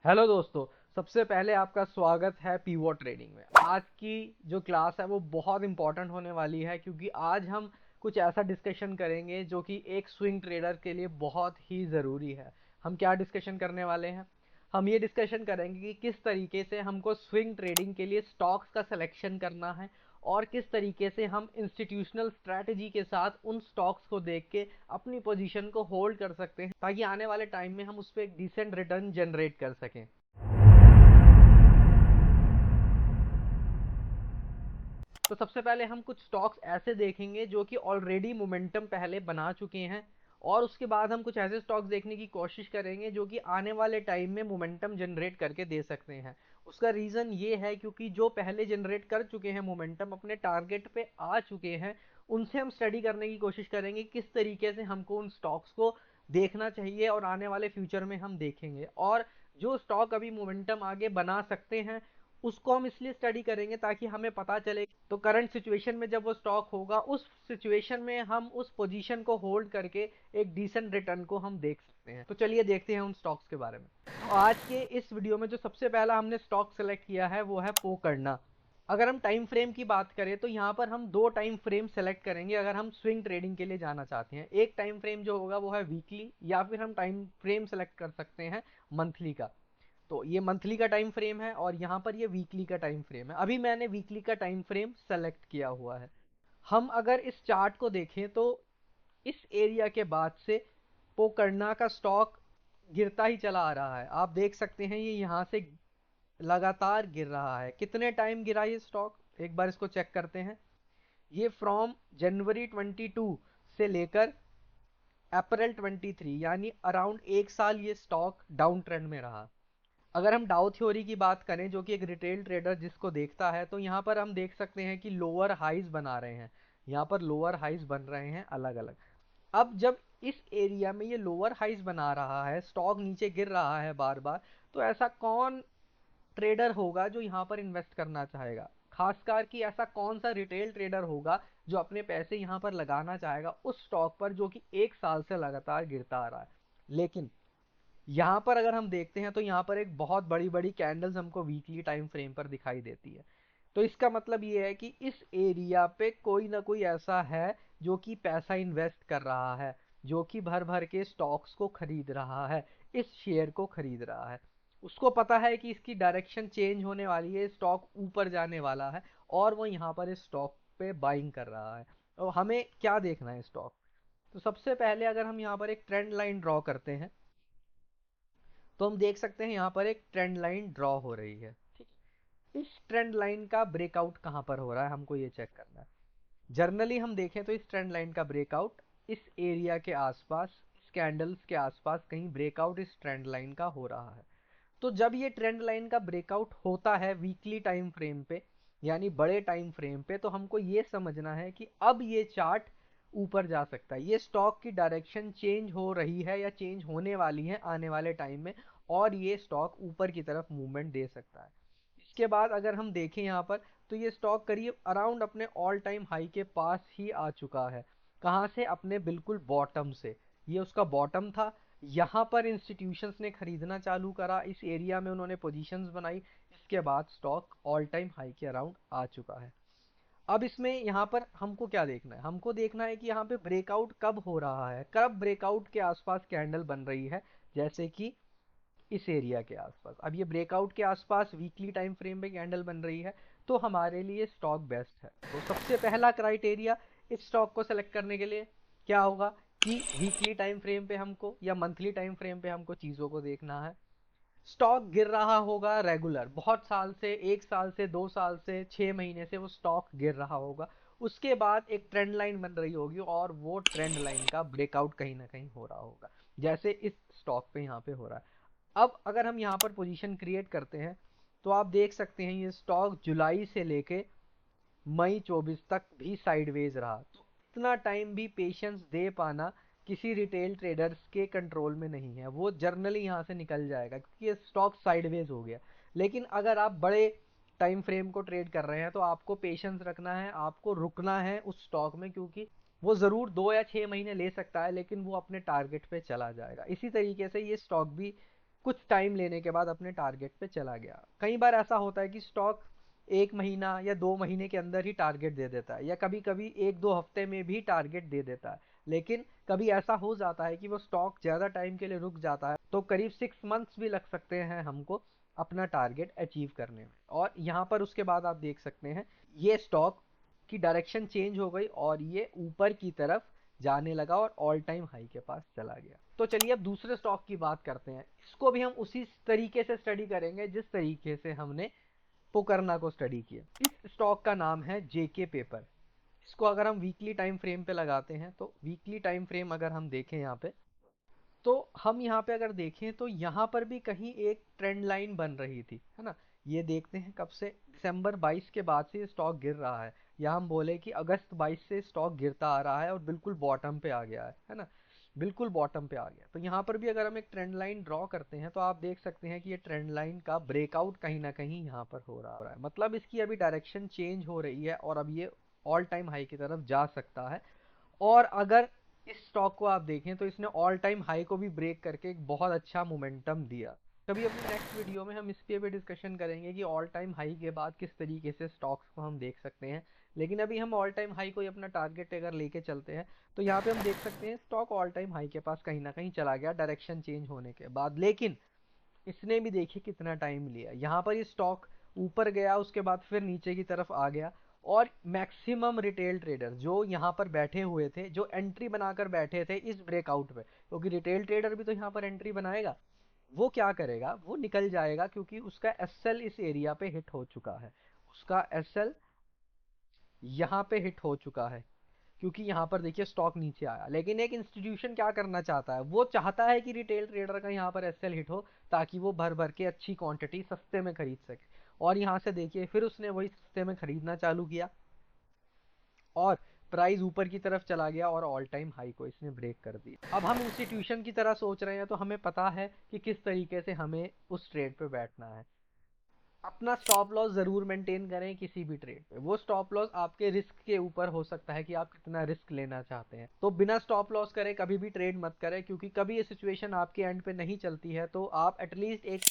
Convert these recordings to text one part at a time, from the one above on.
Hello दोस्तों। सबसे पहले आपका स्वागत है पीवोट ट्रेडिंग में। आज की जो क्लास है वो बहुत इंपॉर्टेंट होने वाली है, क्योंकि आज हम कुछ ऐसा डिस्कशन करेंगे जो कि एक स्विंग ट्रेडर के लिए बहुत ही ज़रूरी है। हम क्या डिस्कशन करने वाले हैं? हम ये डिस्कशन करेंगे कि किस तरीके से हमको स्विंग ट्रेडिंग के लिए स्टॉक्स का सिलेक्शन करना है और किस तरीके से हम इंस्टीट्यूशनल स्ट्रैटेजी के साथ उन स्टॉक्स को देख के अपनी पोजीशन को होल्ड कर सकते हैं, ताकि आने वाले टाइम में हम उस पर एक डिसेंट रिटर्न जनरेट कर सकें। तो सबसे पहले हम कुछ स्टॉक्स ऐसे देखेंगे जो कि ऑलरेडी मोमेंटम पहले बना चुके हैं, और उसके बाद हम कुछ ऐसे स्टॉक्स देखने की कोशिश करेंगे जो कि आने वाले टाइम में मोमेंटम जनरेट करके दे सकते हैं। उसका रीज़न ये है क्योंकि जो पहले जनरेट कर चुके हैं मोमेंटम, अपने टारगेट पे आ चुके हैं, उनसे हम स्टडी करने की कोशिश करेंगे किस तरीके से हमको उन स्टॉक्स को देखना चाहिए और आने वाले फ्यूचर में हम देखेंगे। और जो स्टॉक अभी मोमेंटम आगे बना सकते हैं उसको हम इसलिए स्टडी करेंगे ताकि हमें पता चले, तो करंट सिचुएशन में जब वो स्टॉक होगा उस सिचुएशन में हम उस पोजीशन को होल्ड करके एक डिसेंट रिटर्न को हम देख सकते हैं। तो चलिए देखते हैं उन स्टॉक्स के बारे में। तो आज के इस वीडियो में जो सबसे पहला हमने स्टॉक सेलेक्ट किया है वो है पोकर्ना। अगर हम टाइम फ्रेम की बात करें तो यहाँ पर हम दो टाइम फ्रेम सेलेक्ट करेंगे अगर हम स्विंग ट्रेडिंग के लिए जाना चाहते हैं। एक टाइम फ्रेम जो होगा वो है वीकली, या फिर हम टाइम फ्रेम सेलेक्ट कर सकते हैं मंथली का। तो ये मंथली का टाइम फ्रेम है और यहाँ पर ये वीकली का टाइम फ्रेम है। अभी मैंने वीकली का टाइम फ्रेम सेलेक्ट किया हुआ है। हम अगर इस चार्ट को देखें तो इस एरिया के बाद से पोकर्ना का स्टॉक गिरता ही चला आ रहा है। आप देख सकते हैं ये यहाँ से लगातार गिर रहा है। कितने टाइम गिरा ये स्टॉक, एक बार इसको चेक करते हैं। ये फ्रॉम जनवरी 22 से लेकर अप्रैल 23, यानी अराउंड एक साल ये स्टॉक डाउन ट्रेंड में रहा। अगर हम डाउ थ्योरी की बात करें जो कि एक रिटेल ट्रेडर जिसको देखता है, तो यहाँ पर हम देख सकते हैं कि लोअर हाइज बना रहे हैं। यहाँ पर लोअर हाइज बन रहे हैं अलग अलग। अब जब इस एरिया में ये लोअर हाइज बना रहा है, स्टॉक नीचे गिर रहा है बार बार, तो ऐसा कौन ट्रेडर होगा जो यहाँ पर इन्वेस्ट करना चाहेगा? खासकर कि ऐसा कौन सा रिटेल ट्रेडर होगा जो अपने पैसे यहाँ पर लगाना चाहेगा उस स्टॉक पर जो कि एक साल से लगातार गिरता आ रहा है। लेकिन यहाँ पर अगर हम देखते हैं तो यहाँ पर एक बहुत बड़ी बड़ी कैंडल्स हमको वीकली टाइम फ्रेम पर दिखाई देती है। तो इसका मतलब ये है कि इस एरिया पे कोई ना कोई ऐसा है जो कि पैसा इन्वेस्ट कर रहा है, जो कि भर भर के स्टॉक्स को खरीद रहा है, इस शेयर को खरीद रहा है। उसको पता है कि इसकी डायरेक्शन चेंज होने वाली है, स्टॉक ऊपर जाने वाला है, और वो यहाँ पर इस स्टॉक पे बाइंग कर रहा है। और हमें क्या देखना है स्टॉक? तो सबसे पहले अगर हम यहाँ पर एक ट्रेंड लाइन ड्रॉ करते हैं तो हम देख सकते हैं यहाँ पर एक ट्रेंड लाइन ड्रॉ हो रही है। ठीक है, इस ट्रेंड लाइन का ब्रेकआउट कहाँ पर हो रहा है हमको ये चेक करना है। जर्नली हम देखें तो इस ट्रेंड लाइन का ब्रेकआउट इस एरिया के आसपास, इस कैंडल्स के आसपास कहीं ब्रेकआउट इस ट्रेंड लाइन का हो रहा है। तो जब ये ट्रेंड लाइन का ब्रेकआउट होता है वीकली टाइम फ्रेम पे, यानी बड़े टाइम फ्रेम पे, तो हमको ये समझना है कि अब ये चार्ट ऊपर जा सकता है, ये स्टॉक की डायरेक्शन चेंज हो रही है या चेंज होने वाली है आने वाले टाइम में, और ये स्टॉक ऊपर की तरफ मूवमेंट दे सकता है। इसके बाद अगर हम देखें यहाँ पर, तो ये स्टॉक करीब अराउंड अपने ऑल टाइम हाई के पास ही आ चुका है। कहाँ से? अपने बिल्कुल बॉटम से। ये उसका बॉटम था। यहाँ पर इंस्टीट्यूशंस ने खरीदना चालू करा, इस एरिया में उन्होंने पोजीशंस बनाई। इसके बाद स्टॉक ऑल टाइम हाई के अराउंड आ चुका है। अब इसमें यहाँ पर हमको क्या देखना है? हमको देखना है कि यहाँ पे ब्रेकआउट कब हो रहा है, कब ब्रेकआउट के आसपास कैंडल बन रही है, जैसे कि इस एरिया के आसपास। अब ये ब्रेकआउट के आसपास वीकली टाइम फ्रेम में कैंडल बन रही है, तो हमारे लिए स्टॉक बेस्ट है। तो सबसे पहला क्राइटेरिया इस स्टॉक को सेलेक्ट करने के लिए क्या होगा कि वीकली टाइम फ्रेम पे हमको या मंथली टाइम फ्रेम पे हमको चीज़ों को देखना है। स्टॉक गिर रहा होगा रेगुलर, बहुत साल से, एक साल से, 2 साल से, 6 महीने से वो स्टॉक गिर रहा होगा। उसके बाद एक ट्रेंड लाइन बन रही होगी और वो ट्रेंड लाइन का ब्रेकआउट कहीं ना कहीं हो रहा होगा, जैसे इस स्टॉक पे यहाँ पे हो रहा है। अब अगर हम यहाँ पर पोजीशन क्रिएट करते हैं तो आप देख सकते हैं ये स्टॉक जुलाई से लेके मई 24 तक भी साइडवेज रहा। तो इतना टाइम भी पेशेंस दे पाना किसी रिटेल ट्रेडर्स के कंट्रोल में नहीं है, वो जर्नली यहाँ से निकल जाएगा क्योंकि ये स्टॉक साइडवेज हो गया। लेकिन अगर आप बड़े टाइम फ्रेम को ट्रेड कर रहे हैं तो आपको पेशेंस रखना है, आपको रुकना है उस स्टॉक में, क्योंकि वो ज़रूर 2 या 6 महीने ले सकता है लेकिन वो अपने टारगेट पे चला जाएगा। इसी तरीके से ये स्टॉक भी कुछ टाइम लेने के बाद अपने टारगेट पे चला गया। कई बार ऐसा होता है कि स्टॉक 1 महीना या 2 महीने के अंदर ही टारगेट दे देता है, या कभी कभी 1-2 हफ्ते में भी टारगेट दे देता है। लेकिन कभी ऐसा हो जाता है कि वो स्टॉक ज़्यादा टाइम के लिए रुक जाता है, तो करीब 6 मंथ्स भी लग सकते हैं हमको अपना टारगेट अचीव करने में। और यहाँ पर उसके बाद आप देख सकते हैं ये स्टॉक की डायरेक्शन चेंज हो गई और ये ऊपर की तरफ जाने लगा और ऑल टाइम हाई के पास चला गया। तो चलिए अब दूसरे स्टॉक की बात करते हैं। इसको भी हम उसी तरीके से स्टडी करेंगे जिस तरीके से हमने पोकरना को स्टडी किया। इस स्टॉक का नाम है जेके पेपर। इसको अगर हम वीकली टाइम फ्रेम पे लगाते हैं, तो वीकली टाइम फ्रेम अगर हम देखें यहाँ पे, तो हम यहाँ पे अगर देखें तो यहाँ पर भी कहीं एक ट्रेंड लाइन बन रही थी, है ना। ये देखते हैं कब से, दिसंबर 22 के बाद से स्टॉक गिर रहा है, या हम बोले कि अगस्त 22 से स्टॉक गिरता आ रहा है और बिल्कुल बॉटम पे आ गया है ना, बिल्कुल बॉटम पे आ गया। तो यहाँ पर भी अगर हम एक ट्रेंड लाइन ड्रॉ करते हैं तो आप देख सकते हैं कि ये ट्रेंड लाइन का ब्रेकआउट कहीं ना कहीं यहाँ पर हो रहा है, मतलब इसकी अभी डायरेक्शन चेंज हो रही है और अब ये ऑल टाइम हाई की तरफ जा सकता है। और अगर इस स्टॉक को आप देखें तो इसने ऑल टाइम हाई को भी ब्रेक करके एक बहुत अच्छा मोमेंटम दिया। कभी अपनी नेक्स्ट वीडियो में हम इस पे भी डिस्कशन करेंगे कि ऑल टाइम हाई के बाद किस तरीके से स्टॉक्स को हम देख सकते हैं। लेकिन अभी हम ऑल टाइम हाई को ही अपना टारगेट अगर लेके चलते हैं, तो यहाँ पे हम देख सकते हैं स्टॉक ऑल टाइम हाई के पास कहीं ना कहीं चला गया डायरेक्शन चेंज होने के बाद। लेकिन इसने भी देखिए कितना टाइम लिया, यहाँ पर ये स्टॉक ऊपर गया, उसके बाद फिर नीचे की तरफ आ गया। और मैक्सिमम रिटेल ट्रेडर जो यहाँ पर बैठे हुए थे, जो एंट्री बनाकर बैठे थे इस ब्रेकआउट पे, क्योंकि रिटेल ट्रेडर भी तो यहाँ पर एंट्री बनाएगा, वो क्या करेगा, वो निकल जाएगा, क्योंकि उसका एसएल इस एरिया पे हिट हो चुका है। उसका एसएल यहाँ पे हिट हो चुका है, क्योंकि यहाँ पर देखिए स्टॉक नीचे आया। लेकिन एक इंस्टीट्यूशन क्या करना चाहता है, वो चाहता है कि रिटेल ट्रेडर का यहाँ पर एसएल हिट हो, ताकि वो भर भर के अच्छी क्वांटिटी सस्ते में खरीद सके। और यहाँ से देखिए फिर उसने वही सस्ते में खरीदना चालू किया और प्राइस ऊपर की तरफ चला गया और ऑल टाइम हाई को इसने ब्रेक कर दिया। अब हम इंस्टीट्यूशन की तरह सोच रहे हैं, तो हमें पता है कि किस तरीके से हमें उस ट्रेड पे बैठना है। अपना स्टॉप लॉस जरूर मेंटेन करें किसी भी ट्रेड पे। वो स्टॉप लॉस आपके रिस्क के ऊपर हो सकता है कि आप कितना रिस्क लेना चाहते हैं। तो बिना स्टॉप लॉस करे कभी भी ट्रेड मत करें, क्योंकि कभी ये सिचुएशन आपके एंड पे नहीं चलती है तो आप एटलीस्ट एक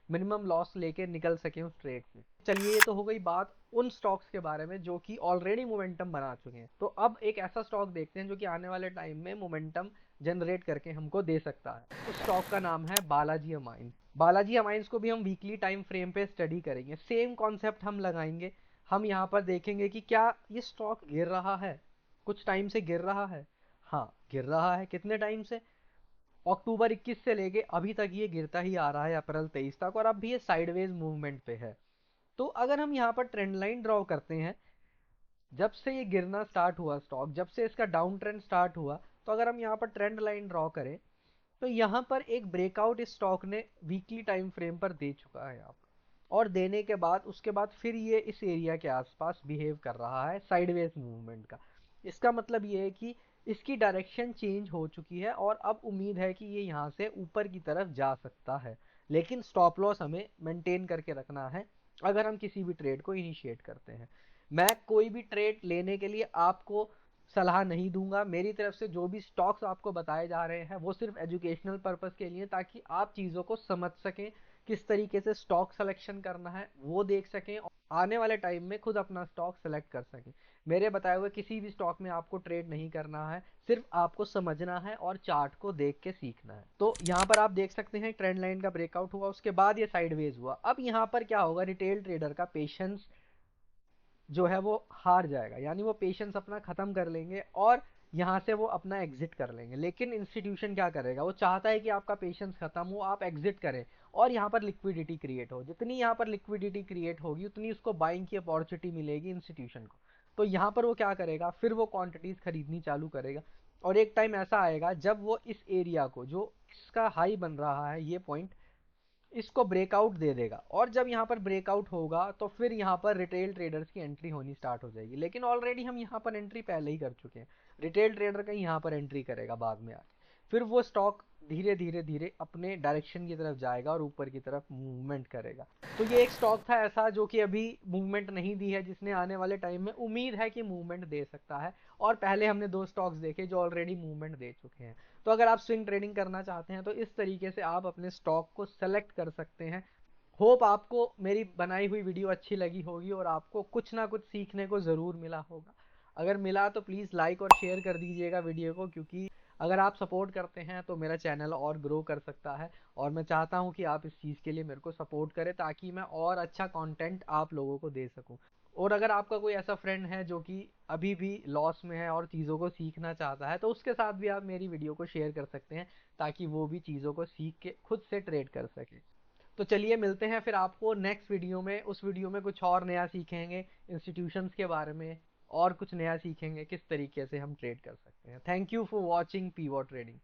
मिनिमम लॉस लेके निकल सकें उस ट्रेड से। चलिए ये तो हो गई बात उन स्टॉक्स के बारे में जो कि ऑलरेडी मोमेंटम बना चुके हैं। तो अब एक ऐसा स्टॉक देखते हैं जो कि आने वाले टाइम में मोमेंटम जनरेट करके हमको दे सकता है। उस स्टॉक का नाम है बालाजी अमाइंस। बालाजी अमाइंस को भी हम वीकली टाइम फ्रेम पे स्टडी करेंगे, सेम कॉन्सेप्ट हम लगाएंगे। हम यहाँ पर देखेंगे कि क्या ये स्टॉक गिर रहा है, कुछ टाइम से गिर रहा है। हाँ गिर रहा है, कितने टाइम से, अक्टूबर 21 से लेके अभी तक ये गिरता ही आ रहा है, अप्रैल 23 तक, और अब भी ये साइडवेज मूवमेंट पे है। तो अगर हम यहाँ पर ट्रेंड लाइन ड्रॉ करते हैं, जब से ये गिरना स्टार्ट हुआ स्टॉक, जब से इसका डाउन ट्रेंड स्टार्ट हुआ, तो अगर हम यहाँ पर ट्रेंड लाइन ड्रॉ करें तो यहाँ पर एक ब्रेकआउट इस स्टॉक ने वीकली टाइम फ्रेम पर दे चुका है आप, और देने के बाद उसके बाद फिर ये इस एरिया के आसपास बिहेव कर रहा है साइडवेज मूवमेंट का। इसका मतलब ये है कि इसकी डायरेक्शन चेंज हो चुकी है और अब उम्मीद है कि ये यहाँ से ऊपर की तरफ जा सकता है। लेकिन स्टॉप लॉस हमें मेंटेन करके रखना है अगर हम किसी भी ट्रेड को इनिशिएट करते हैं। मैं कोई भी ट्रेड लेने के लिए आपको सलाह नहीं दूंगा। मेरी तरफ से जो भी स्टॉक्स आपको बताए जा रहे हैं वो सिर्फ एजुकेशनल पर्पस के लिए, ताकि आप चीज़ों को समझ सकें, किस तरीके से स्टॉक सिलेक्शन करना है वो देख सकें, और आने वाले टाइम में खुद अपना स्टॉक सेलेक्ट कर सकें। मेरे बताए हुए किसी भी स्टॉक में आपको ट्रेड नहीं करना है, सिर्फ आपको समझना है और चार्ट को देख के सीखना है। तो यहाँ पर आप देख सकते हैं ट्रेंड लाइन का ब्रेकआउट हुआ, उसके बाद ये साइडवेज हुआ। अब यहाँ पर क्या होगा, रिटेल ट्रेडर का पेशेंस जो है वो हार जाएगा, यानी वो पेशेंस अपना खत्म कर लेंगे और यहाँ से वो अपना एग्जिट कर लेंगे। लेकिन इंस्टीट्यूशन क्या करेगा, वो चाहता है कि आपका पेशेंस खत्म हो, आप एग्जिट करें और यहाँ पर लिक्विडिटी क्रिएट हो। जितनी यहाँ पर लिक्विडिटी क्रिएट होगी उतनी उसको बाइंग की अपॉर्चुनिटी मिलेगी इंस्टीट्यूशन को। तो यहाँ पर वो क्या करेगा, फिर वो क्वांटिटीज खरीदनी चालू करेगा, और एक टाइम ऐसा आएगा जब वो इस एरिया को, जो इसका हाई बन रहा है ये पॉइंट, इसको ब्रेकआउट दे देगा। और जब यहाँ पर ब्रेकआउट होगा तो फिर यहाँ पर रिटेल ट्रेडर्स की एंट्री होनी स्टार्ट हो जाएगी। लेकिन ऑलरेडी हम यहाँ पर एंट्री पहले ही कर चुके हैं, रिटेल ट्रेडर का यहाँ पर एंट्री करेगा बाद में आके। फिर वो स्टॉक धीरे धीरे धीरे अपने डायरेक्शन की तरफ जाएगा और ऊपर की तरफ मूवमेंट करेगा। तो ये एक स्टॉक था ऐसा जो कि अभी मूवमेंट नहीं दी है, जिसने आने वाले टाइम में उम्मीद है कि मूवमेंट दे सकता है। और पहले हमने 2 स्टॉक्स देखे जो ऑलरेडी मूवमेंट दे चुके हैं। तो अगर आप स्विंग ट्रेडिंग करना चाहते हैं तो इस तरीके से आप अपने स्टॉक को सेलेक्ट कर सकते हैं। होप आपको मेरी बनाई हुई वीडियो अच्छी लगी होगी और आपको कुछ ना कुछ सीखने को ज़रूर मिला होगा। अगर मिला तो प्लीज़ लाइक और शेयर कर दीजिएगा वीडियो को, क्योंकि अगर आप सपोर्ट करते हैं तो मेरा चैनल और ग्रो कर सकता है। और मैं चाहता हूं कि आप इस चीज़ के लिए मेरे को सपोर्ट करें ताकि मैं और अच्छा कंटेंट आप लोगों को दे सकूं। और अगर आपका कोई ऐसा फ्रेंड है जो कि अभी भी लॉस में है और चीज़ों को सीखना चाहता है तो उसके साथ भी आप मेरी वीडियो को शेयर कर सकते हैं, ताकि वो भी चीज़ों को सीख के खुद से ट्रेड कर सके। तो चलिए मिलते हैं फिर आपको नेक्स्ट वीडियो में। उस वीडियो में कुछ और नया सीखेंगे इंस्टीट्यूशंस के बारे में, और कुछ नया सीखेंगे किस तरीके से हम ट्रेड कर सकते हैं। Thank you for watching pivot trading.